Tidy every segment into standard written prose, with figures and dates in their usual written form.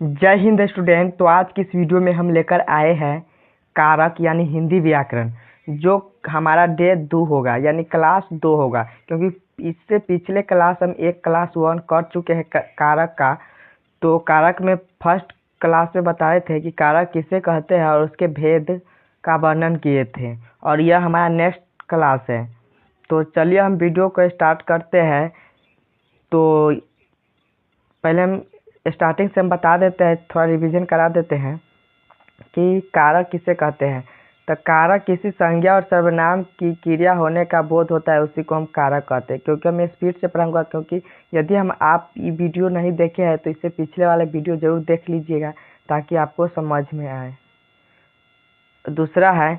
जय हिंद स्टूडेंट। तो आज की इस वीडियो में हम लेकर आए हैं कारक यानी हिंदी व्याकरण, जो हमारा डे 2 होगा यानी क्लास 2 होगा, क्योंकि इससे पिछले क्लास हम एक क्लास 1 कर चुके हैं कारक का। तो कारक में फर्स्ट क्लास में बताए थे कि कारक किसे कहते हैं और उसके भेद का वर्णन किए थे, और यह हमारा नेक्स्ट क्लास है। तो चलिए हम वीडियो को स्टार्ट करते हैं। तो पहले हम स्टार्टिंग से हम बता देते हैं, थोड़ा रिवीजन करा देते हैं कि कारक किसे कहते हैं। तो कारक किसी संज्ञा और सर्वनाम की क्रिया होने का बोध होता है, उसी को हम कारक कहते हैं। क्योंकि मैं स्पीड से पढ़ाऊंगा, क्योंकि यदि आप ये वीडियो नहीं देखे हैं तो इससे पिछले वाले वीडियो जरूर देख लीजिएगा ताकि आपको समझ में आए। दूसरा है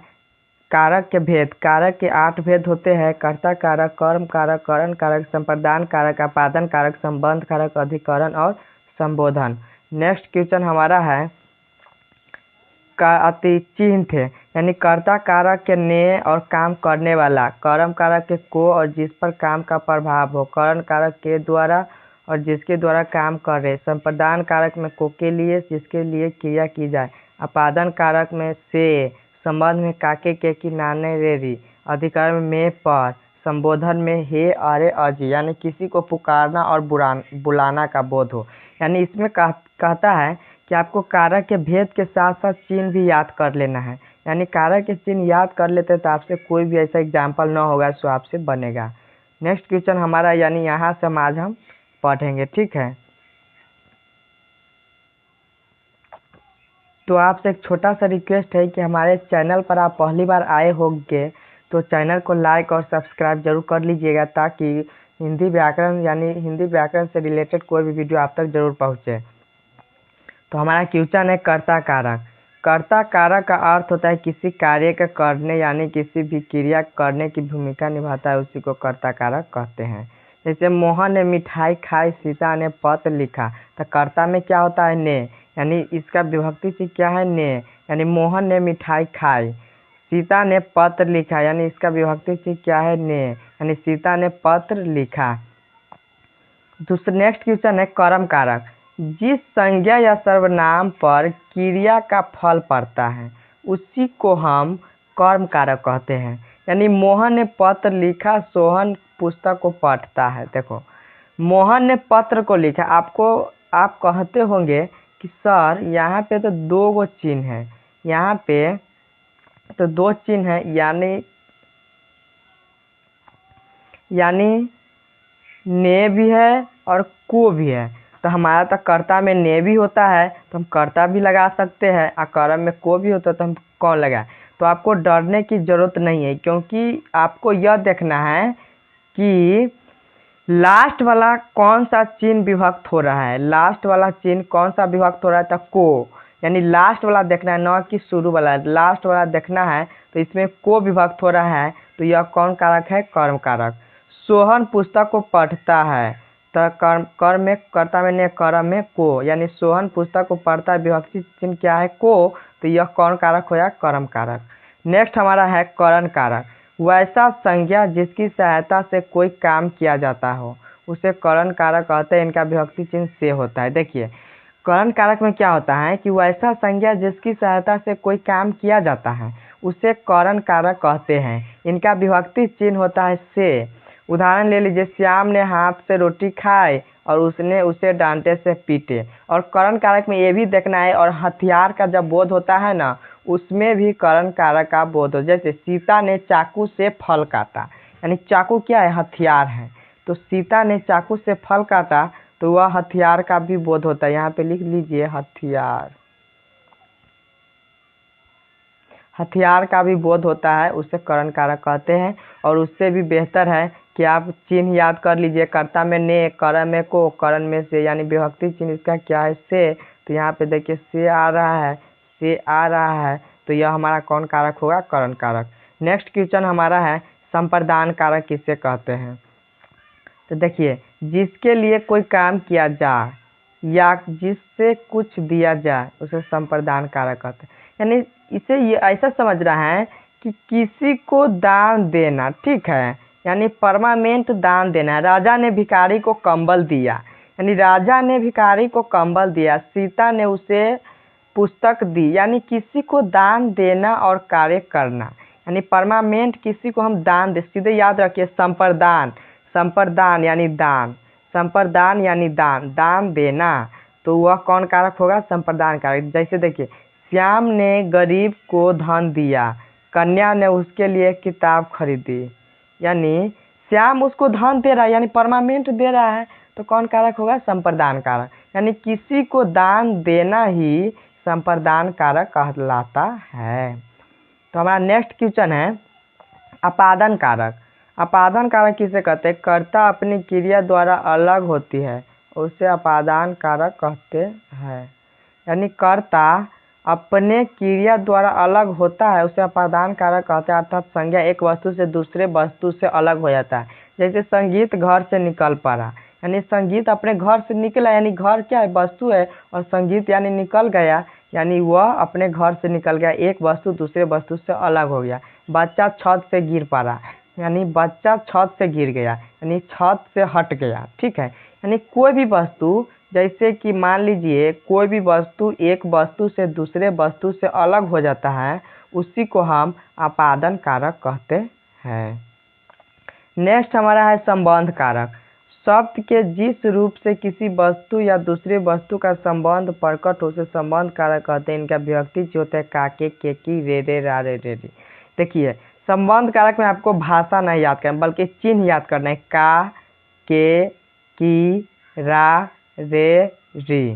कारक के भेद। कारक के 8 भेद होते हैं: कर्ता कारक, कर्म कारक, करण कारक, संप्रदान कारक, अपादान कारक, संबंध कारक, अधिकरण और संबोधन। नेक्स्ट क्वेश्चन हमारा है का अतिचिह्न थे, यानी कर्ता कारक के ने और काम करने वाला, कर्म कारक के को और जिस पर काम का प्रभाव हो, करण कारक के द्वारा और जिसके द्वारा काम कर रहे, संप्रदान कारक में को के लिए जिसके लिए क्रिया की जाए, अपादान कारक में से, संबंध में काके के कि नाने रेरी, अधिकरण में पर, संबोधन में हे अरे अजी, यानी किसी को पुकारना और बुलाना का बोध हो। यानी इसमें कहता है कि आपको कारक के भेद के साथ साथ चिन्ह भी याद कर लेना है। यानी कारक के चिन्ह याद कर लेते तो आपसे कोई भी ऐसा एग्जाम्पल ना होगा जो आपसे बनेगा। नेक्स्ट क्वेश्चन हमारा, यानी यहाँ से आज हम पढ़ेंगे, ठीक है। तो आपसे एक छोटा सा रिक्वेस्ट है कि हमारे चैनल पर आप पहली बार आए होंगे तो चैनल को लाइक और सब्सक्राइब जरूर कर लीजिएगा, ताकि हिंदी व्याकरण यानी हिंदी व्याकरण से रिलेटेड कोई भी वीडियो आप तक जरूर पहुँचे। तो हमारा क्वेश्चन है कर्ता कारक। कर्ता कारक का अर्थ होता है किसी कार्य का करने यानी किसी भी क्रिया करने की भूमिका निभाता है, उसी को कर्ता कारक कहते हैं। जैसे मोहन ने मिठाई खाई, सीता ने पत्र लिखा। तो कर्ता में क्या होता है ने, यानी इसका विभक्ति से क्या है ने, यानी मोहन ने मिठाई खाई। सीता ने पत्र लिखा, यानी इसका विभक्ति से क्या है ने, यानी सीता ने पत्र लिखा। दूसरा नेक्स्ट क्वेश्चन है कर्म कारक। जिस संज्ञा या सर्वनाम पर क्रिया का फल पड़ता है उसी को हम कर्म कारक कहते हैं। यानी मोहन ने पत्र लिखा, सोहन पुस्तक को पढ़ता है। देखो, मोहन ने पत्र को लिखा। आप कहते होंगे कि सर यहाँ पे तो 2 गो चिन्ह है, यहाँ पे तो 2 चिन्ह है, यानी ने भी है और को भी है। तो हमारा तो कर्ता में ने भी होता है तो हम कर्ता भी लगा सकते हैं, और कर्म में को भी होता है तो हम कौन लगाए। तो आपको डरने की ज़रूरत नहीं है, क्योंकि आपको यह देखना है कि लास्ट वाला कौन सा चिन्ह विभक्त हो रहा है। लास्ट वाला चिन्ह कौन सा विभक्त हो रहा है, तो को, यानी लास्ट वाला देखना है, न कि शुरू वाला। लास्ट वाला देखना है तो इसमें को विभक्त हो रहा है, तो यह कौन कारक है, कर्म कारक। सोहन पुस्तक को पढ़ता है, तो कर्म में कर्ता में ने, कर्म में को, यानी सोहन पुस्तक को पढ़ता है, विभक्ति चिन्ह क्या है को, तो यह कौन कारक हो या कर्म कारक। नेक्स्ट हमारा है करण कारक। वैसा संज्ञा जिसकी सहायता से कोई काम किया जाता हो उसे करण कारक कहते हैं। इनका विभक्ति चिन्ह से होता है। देखिए, करण कारक में क्या होता है कि वैसा संज्ञा जिसकी सहायता से कोई काम किया जाता है उसे करण कारक कहते हैं। इनका विभक्ति चिन्ह होता है से। उदाहरण ले लीजिए, श्याम ने हाथ से रोटी खाई और उसने उसे डांटे से पीटे। और करण कारक में ये भी देखना है, और हथियार का जब बोध होता है ना, उसमें भी करण कारक का बोध हो। जैसे सीता ने चाकू से फल काटा, यानी चाकू क्या है, हथियार है। तो सीता ने चाकू से फल काटा, तो वह हथियार का भी बोध होता है। यहाँ पे लिख लीजिए हथियार, हथियार का भी बोध होता है, उसे करण कारक कहते हैं। और उससे भी बेहतर है कि आप चिन्ह याद कर लीजिए, कर्ता में ने, कर्म में को, करण में से, यानी विभक्ति चिन्ह इसका क्या है, से। तो यहाँ पे देखिए से आ रहा है, से आ रहा है, तो यह हमारा कौन कारक होगा, करण कारक। नेक्स्ट क्वेश्चन हमारा है संप्रदान कारक किसे कहते हैं। तो देखिए, जिसके लिए कोई काम किया जाए या जिससे कुछ दिया जाए उसे संप्रदान कारक कहते हैं। यानी इसे ये ऐसा समझ रहा है कि किसी को दान देना, ठीक है, यानी परमानेंट दान देना है। राजा ने भिखारी को कंबल दिया, यानी राजा ने भिखारी को कंबल दिया, सीता ने उसे पुस्तक दी, यानी किसी को दान देना और कार्य करना, यानी परमानेंट किसी को हम दान दे, सीधे याद रखिए संप्रदान, संप्रदान यानी दान, संप्रदान यानी दान, दान देना, तो वह कौन कारक होगा? संप्रदान कारक। जैसे देखिए, श्याम ने गरीब को धन दिया, कन्या ने उसके लिए किताब खरीदी, यानी श्याम उसको धन दे रहा है, यानी परमानेंट दे रहा है, तो कौन कारक होगा? संप्रदान कारक। यानी किसी को दान देना ही संप्रदान कारक कहलाता है। तो हमारा नेक्स्ट क्वेश्चन है अपादान कारक। अपादान कारक किसे कहते हैं? कर्ता अपनी क्रिया द्वारा अलग होती है, उसे अपादान कारक कहते हैं। यानी कर्ता अपने क्रिया द्वारा अलग होता है, उसे अपादान कारक कहते हैं, अर्थात संज्ञा एक वस्तु से दूसरे वस्तु से अलग हो जाता है। जैसे संगीत घर से निकल पड़ा, यानी संगीत अपने घर से निकला, यानी घर क्या है? वस्तु है, और संगीत यानी निकल गया, यानी वह अपने घर से निकल गया, एक वस्तु दूसरे वस्तु से अलग हो गया। बच्चा छत से गिर पड़ा, यानी बच्चा छत से गिर गया, यानी छत से हट गया। ठीक है, यानी कोई भी वस्तु, जैसे कि मान लीजिए कोई भी वस्तु एक वस्तु से दूसरे वस्तु से अलग हो जाता है, उसी को हम अपादान कारक कहते हैं। नेक्स्ट हमारा है संबंध कारक। शब्द के जिस रूप से किसी वस्तु या दूसरे वस्तु का संबंध प्रकट हो, उसे संबंध कारक कहते हैं। इनका विभक्ति जो होता है काके, केकी, रे रे, रा रे रे रे। देखिए, संबंध कारक में आपको भाषा नहीं याद करना बल्कि चिन्ह याद करना है। का, के, की, रा, रे, री।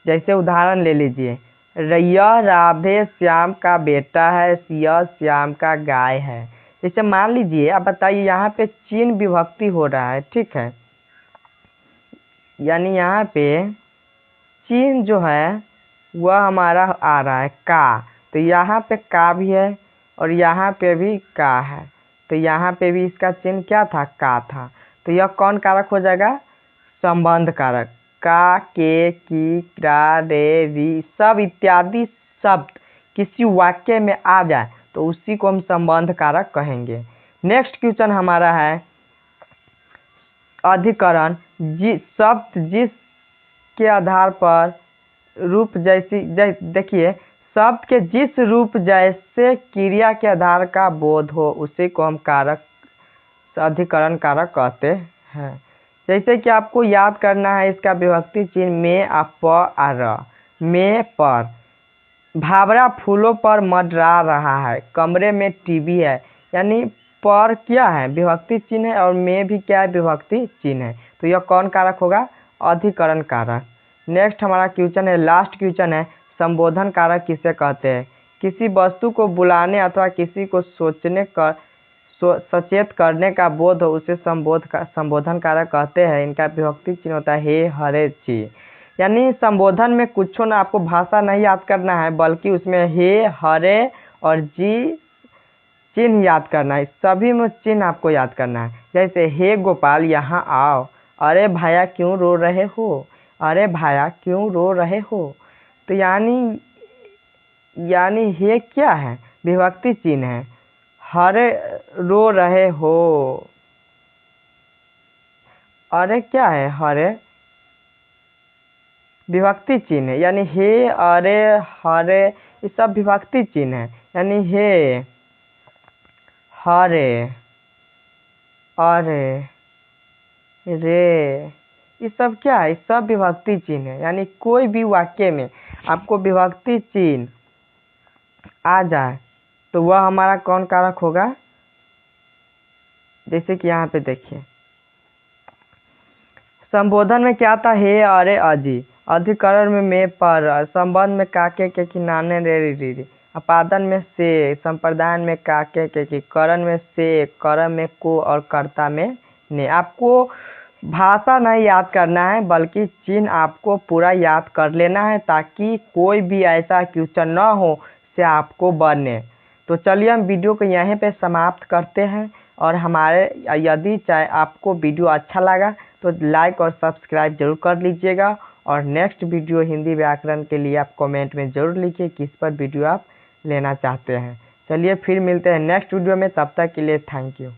जैसे उदाहरण ले लीजिए, यह राधे श्याम का बेटा है, यह श्याम का गाय है। जैसे मान लीजिए, आप बताइए, यहाँ पे चिन्ह विभक्ति हो रहा है। ठीक है, यानी यहाँ पे चिन्ह जो है वह हमारा आ रहा है का, तो यहाँ पे का भी है और यहाँ पे भी का है, तो यहाँ पे भी इसका चिन्ह क्या था? का था। तो यह कौन कारक हो जाएगा? संबंध कारक। का, के, की, रा, रे, री, सब इत्यादि शब्द किसी वाक्य में आ जाए तो उसी को हम संबंध कारक कहेंगे। नेक्स्ट क्वेश्चन हमारा है अधिकरण। शब्द जिस के आधार पर रूप जैसी, देखिए, शब्द के जिस रूप जैसे क्रिया के आधार का बोध हो, उसी को हम कारक, अधिकरण कारक कहते हैं। जैसे कि आपको याद करना है इसका विभक्ति चिन्ह में, प, आ, र। में पर, भावरा फूलों पर मंडरा रहा है, कमरे में टीवी है, यानी पर क्या है? विभक्ति चिन्ह है, और में भी क्या है? विभक्ति चिन्ह है। तो यह कौन कारक होगा? अधिकरण कारक। नेक्स्ट हमारा क्वेश्चन है, लास्ट क्वेश्चन है, संबोधन कारक किसे कहते हैं? किसी वस्तु को बुलाने अथवा किसी को सोचने कर सचेत करने का बोध हो, उसे संबोधन कारक कहते हैं। इनका विभक्ति चिन्ह होता है हे, हरे, ची। यानी संबोधन में कुछ ना, आपको भाषा नहीं याद करना है बल्कि उसमें हे, हरे और जी चिन्ह याद करना है। सभी में चिन्ह आपको याद करना है। जैसे हे गोपाल यहाँ आओ, अरे भाया क्यों रो रहे हो, अरे भाया क्यों रो रहे हो। तो यानी हे क्या है? विभक्ति चिन्ह है। हरे रो रहे हो, अरे क्या है? हरे विभक्ति चिन्ह है, यानी हे, अरे, हरे, ये सब विभक्ति चिन्ह है। यानी हे, हरे, अरे, रे, ये सब क्या है? सब विभक्ति चिन्ह है। यानी कोई भी वाक्य में आपको विभक्ति चिन्ह आ जाए तो वह हमारा कौन कारक होगा? जैसे कि यहाँ पे देखिए, संबोधन में क्या था? हे, अरे, अजी। अधिकरण में पर, संबंध में काके, के, की, नाने, रे, री, री। अपादन में से, संप्रदान में काके, के, की, करण में से, कर्म में को और कर्ता में ने। आपको भाषा नहीं याद करना है बल्कि चिन्ह आपको पूरा याद कर लेना है, ताकि कोई भी ऐसा क्वेश्चन न हो से आपको बने। तो चलिए हम वीडियो को यहीं पे समाप्त करते हैं, और हमारे यदि चाहे आपको वीडियो अच्छा लगा तो लाइक और सब्सक्राइब जरूर कर लीजिएगा, और नेक्स्ट वीडियो हिंदी व्याकरण के लिए आप कमेंट में ज़रूर लिखिए किस पर वीडियो आप लेना चाहते हैं। चलिए फिर मिलते हैं नेक्स्ट वीडियो में, तब तक के लिए थैंक यू।